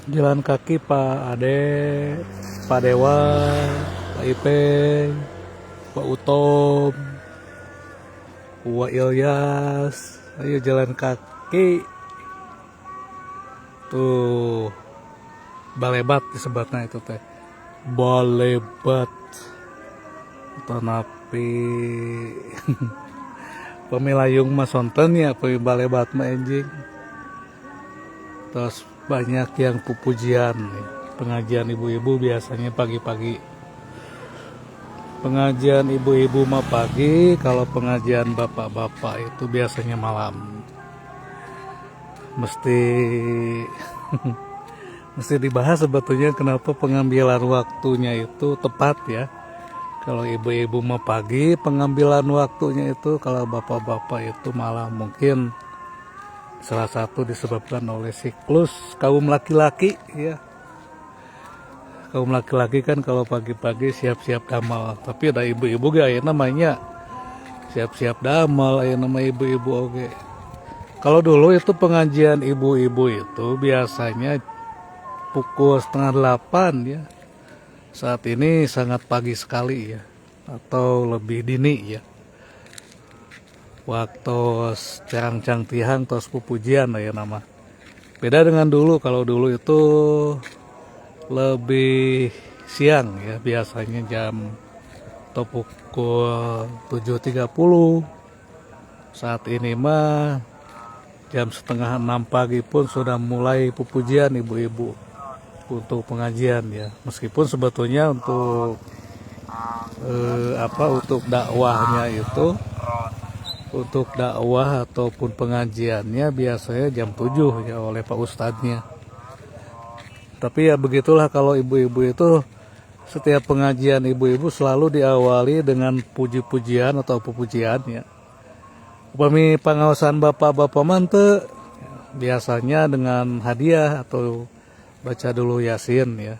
Jalan kaki Pak Ade, Pak Dewa, Pak Ipeng, Pak Utom, Pak Ilyas. Ayo jalan kaki. Tuh, balebat disebutnya itu teh. Balebat. Atau napi pemilayung mah sonten ya, balebat mah enjing. Terus banyak yang pupujian nih. Pengajian ibu-ibu biasanya pagi-pagi. Pengajian ibu-ibu mah pagi, kalau pengajian bapak-bapak itu biasanya malam. Mesti mesti dibahas sebetulnya kenapa pengambilan waktunya itu tepat ya. Kalau ibu-ibu mah pagi, pengambilan waktunya itu, kalau bapak-bapak itu malam. Mungkin salah satu disebabkan oleh siklus kaum laki-laki ya. Kaum laki-laki kan kalau pagi-pagi siap-siap damal, tapi ada ibu-ibu gak ya namanya siap-siap damal ya nama ibu-ibu oke. Kalau dulu itu pengajian ibu-ibu itu biasanya pukul 7:30 ya. Saat ini sangat pagi sekali ya, atau lebih dini ya. Waktu cerang-cang tihang tos pupujian lah ya nama. Beda dengan dulu, kalau dulu itu lebih siang ya, biasanya jam atau pukul 7.30. Saat ini mah jam 5:30 pagi pun sudah mulai pupujian ibu-ibu untuk pengajian ya. Meskipun sebetulnya untuk dakwahnya itu, untuk dakwah ataupun pengajiannya biasanya jam 7 ya oleh Pak Ustadznya. Tapi ya begitulah, kalau ibu-ibu itu setiap pengajian ibu-ibu selalu diawali dengan puji-pujian atau pujian ya. Upami pengawasan bapak-bapak mante biasanya dengan hadiah atau baca dulu Yasin ya.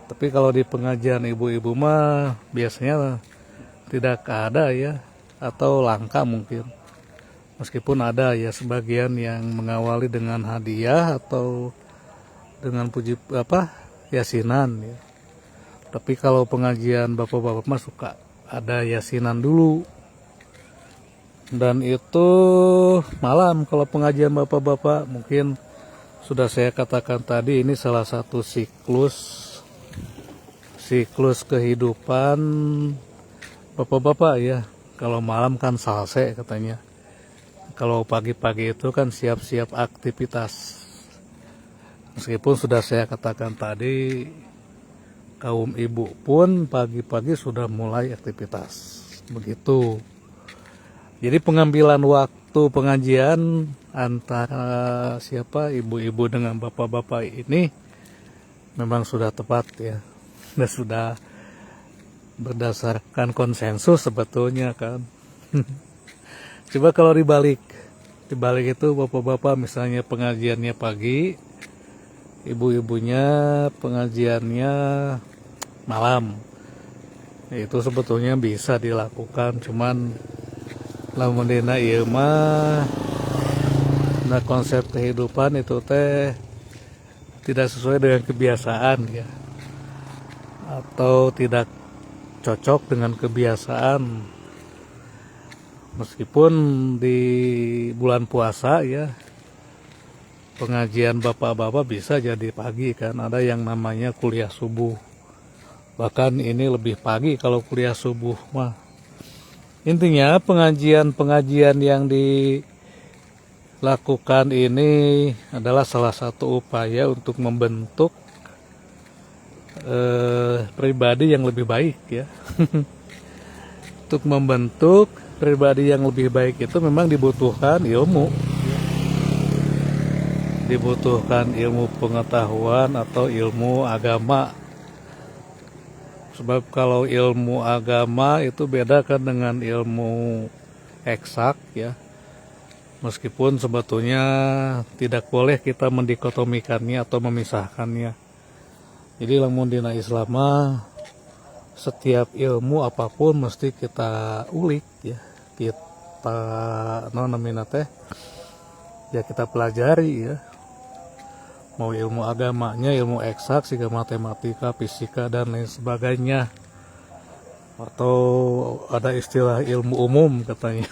Tapi kalau di pengajian ibu-ibu mah biasanya tidak ada ya, atau langka mungkin. Meskipun ada ya sebagian yang mengawali dengan hadiah atau dengan puji yasinan ya. Tapi kalau pengajian bapak-bapak mah suka ada yasinan dulu. Dan itu malam kalau pengajian bapak-bapak. Mungkin sudah saya katakan tadi, ini salah satu siklus kehidupan bapak-bapak ya. Kalau malam kan salse katanya. Kalau pagi-pagi itu kan siap-siap aktivitas. Meskipun sudah saya katakan tadi, kaum ibu pun pagi-pagi sudah mulai aktivitas. Begitu. Jadi pengambilan waktu pengajian antara ibu-ibu dengan bapak-bapak ini memang sudah tepat ya. Dan sudah berdasarkan konsensus sebetulnya kan. Coba kalau dibalik itu bapak-bapak misalnya pengajiannya pagi, ibu-ibunya pengajiannya malam. Itu sebetulnya bisa dilakukan, cuman lamun dina ieu mah nah konsep kehidupan itu teh tidak sesuai dengan kebiasaan ya, atau tidak cocok dengan kebiasaan. Meskipun di bulan puasa ya pengajian bapak-bapak bisa jadi pagi kan, ada yang namanya kuliah subuh. Bahkan ini lebih pagi kalau kuliah subuh mah. Intinya pengajian-pengajian yang dilakukan ini adalah salah satu upaya untuk membentuk pribadi yang lebih baik ya. Untuk membentuk pribadi yang lebih baik itu memang dibutuhkan ilmu. Dibutuhkan ilmu pengetahuan atau ilmu agama. Sebab kalau ilmu agama itu beda kan dengan ilmu eksak ya. Meskipun sebetulnya tidak boleh kita mendikotomikannya atau memisahkannya. Jadi lamun dina Islam setiap ilmu apapun mesti kita ulik ya. Kita kita pelajari ya. mau ilmu agamanya, ilmu eksak, sehingga matematika, fisika, dan lain sebagainya. Atau ada istilah ilmu umum katanya.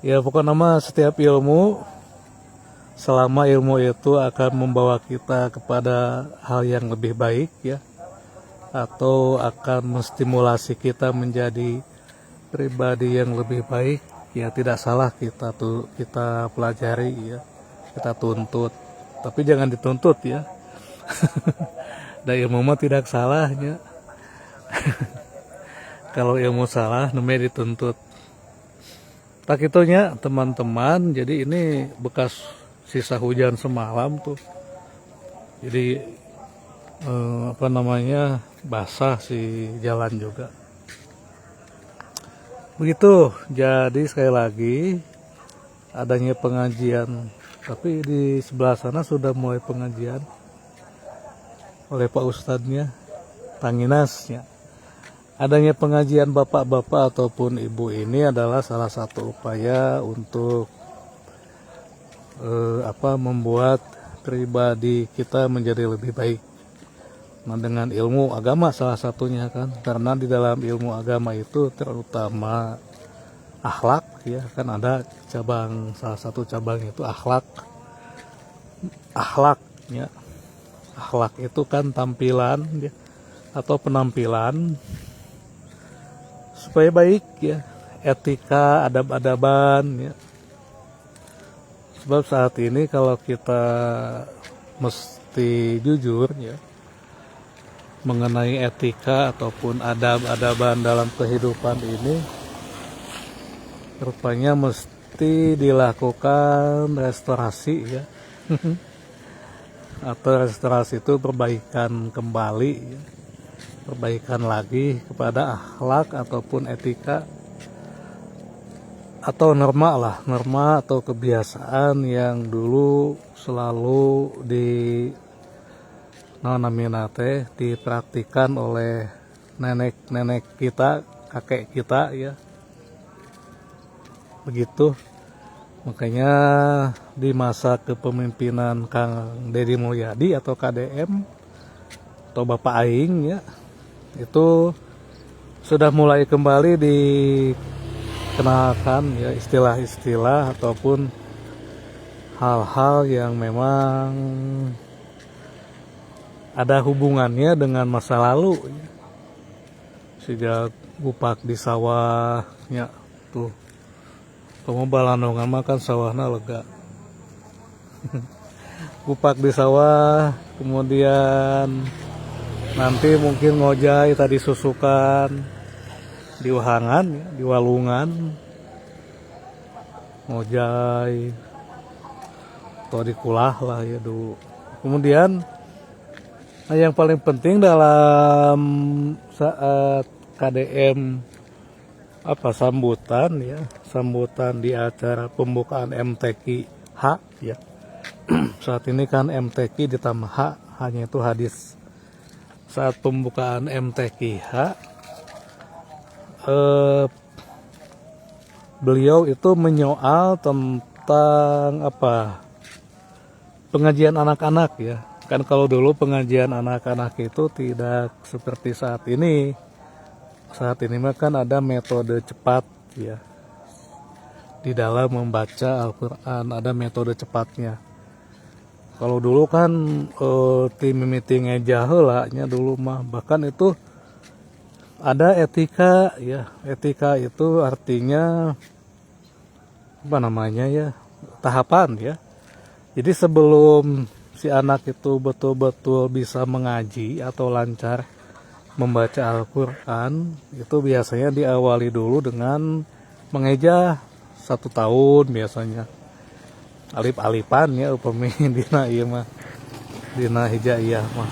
Ya pokoknya nama setiap ilmu, selama ilmu itu akan membawa kita kepada hal yang lebih baik ya, atau akan menstimulasi kita menjadi pribadi yang lebih baik, ya tidak salah kita pelajari ya, kita tuntut. Tapi jangan dituntut ya. Dan ilmu mah tidak salahnya. Kalau ilmu salah namanya dituntut. Tak itunya teman-teman, jadi ini bekas sisa hujan semalam tuh. Jadi basah si jalan juga. Begitu. Jadi sekali lagi adanya pengajian, tapi di sebelah sana sudah mulai pengajian oleh Pak Ustadznya, Tanginasnya. Adanya pengajian bapak-bapak ataupun ibu ini adalah salah satu upaya untuk membuat pribadi kita menjadi lebih baik. Nah, dengan ilmu agama salah satunya kan, karena di dalam ilmu agama itu terutama akhlak ya, kan ada cabang, salah satu cabang itu akhlak ya. Akhlak itu kan tampilan ya, atau penampilan supaya baik ya, etika, adab-adaban ya. Sebab saat ini kalau kita mesti jujur ya mengenai etika ataupun adab-adaban dalam kehidupan ini, rupanya mesti dilakukan restorasi ya. Atau restorasi itu perbaikan kembali ya. Perbaikan lagi kepada akhlak ataupun etika atau norma atau kebiasaan yang dulu selalu dipraktikkan oleh nenek kita, kakek kita ya. Begitu. Makanya di masa kepemimpinan Kang Deddy Mulyadi atau KDM atau Bapak Aing ya, itu sudah mulai kembali dikenalkan ya istilah-istilah ataupun hal-hal yang memang ada hubungannya dengan masa lalu ya. Sejak gupak di sawahnya tuh, kamu balandongan makan sawahna lega. Gupak di sawah, kemudian nanti mungkin ngojay tadi susukan di wahangan ya, di walungan ngojay atau dikulah lah ya dulu. Kemudian yang paling penting dalam saat KDM sambutan di acara pembukaan MTQ-H ya. Saat ini kan MTQ ditambah H, hanya itu hadis. Saat pembukaan MTQ-H beliau itu menyoal tentang pengajian anak-anak ya. Kan kalau dulu pengajian anak-anak itu tidak seperti saat ini. Saat ini mah kan ada metode cepat ya. Di dalam membaca Al-Quran ada metode cepatnya. Kalau dulu kan tim meeting eja heula nya dulu mah, bahkan itu ada etika ya. Etika itu artinya tahapan ya. Jadi sebelum si anak itu betul-betul bisa mengaji atau lancar membaca Al-Quran, itu biasanya diawali dulu dengan mengeja 1 tahun biasanya. Alif-alifan ya upami dina ieu mah, dina hijaiyah mah.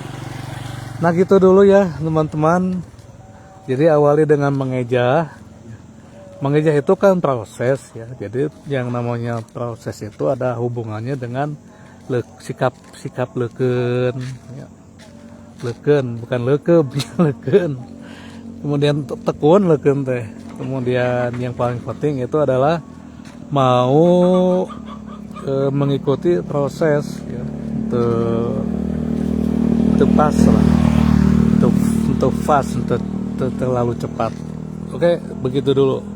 Nah gitu dulu ya teman-teman. Jadi awali dengan mengeja. Mengeja itu kan proses ya. Jadi yang namanya proses itu ada hubungannya dengan sikap leukeun ya. Leukeun bukan leukeup ya, leukeun. Kemudian tekun leukeun teh. Kemudian yang paling penting itu adalah mau mengikuti proses ya. pas lah, untuk fast, untuk terlalu cepat. Oke, begitu dulu.